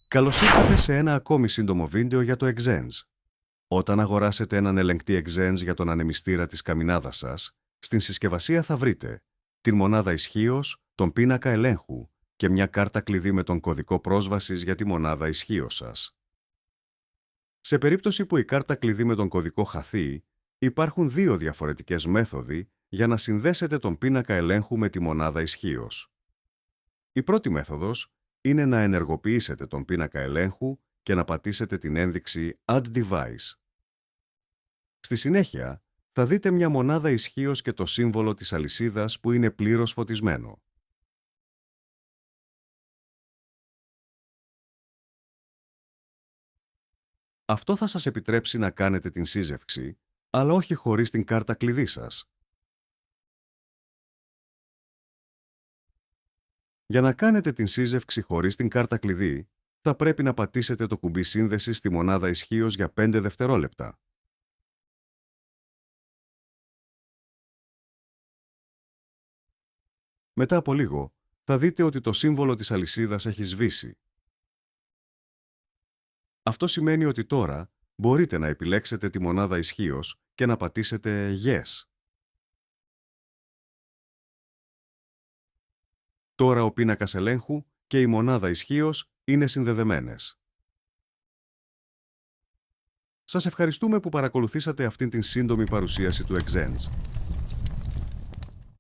Καλώς ήρθατε σε ένα ακόμη σύντομο βίντεο για το Exens. Όταν αγοράσετε έναν ελεγκτή Exens για τον ανεμιστήρα της καμινάδας σας, στην συσκευασία θα βρείτε την μονάδα ισχύως, τον πίνακα ελέγχου και μια κάρτα κλειδί με τον κωδικό πρόσβασης για τη μονάδα ισχύως σας. Σε περίπτωση που η κάρτα κλειδί με τον κωδικό χαθεί, υπάρχουν δύο διαφορετικές μέθοδοι για να συνδέσετε τον πίνακα ελέγχου με τη μονάδα ισχύως. Η πρώτη μέθοδος είναι να ενεργοποιήσετε τον πίνακα ελέγχου και να πατήσετε την ένδειξη Add Device. Στη συνέχεια, θα δείτε μια μονάδα ισχύως και το σύμβολο της αλυσίδας που είναι πλήρως φωτισμένο. Αυτό θα σας επιτρέψει να κάνετε την σύζευξη, αλλά όχι χωρίς την κάρτα κλειδί σας. Για να κάνετε την σύζευξη χωρίς την κάρτα κλειδί, θα πρέπει να πατήσετε το κουμπί σύνδεσης στη μονάδα ισχύως για 5 δευτερόλεπτα. Μετά από λίγο, θα δείτε ότι το σύμβολο της αλυσίδας έχει σβήσει. Αυτό σημαίνει ότι τώρα μπορείτε να επιλέξετε τη μονάδα ισχύως και να πατήσετε Yes. Τώρα ο πίνακας ελέγχου και η μονάδα ισχύως είναι συνδεδεμένες. Σας ευχαριστούμε που παρακολουθήσατε αυτήν την σύντομη παρουσίαση του Exens.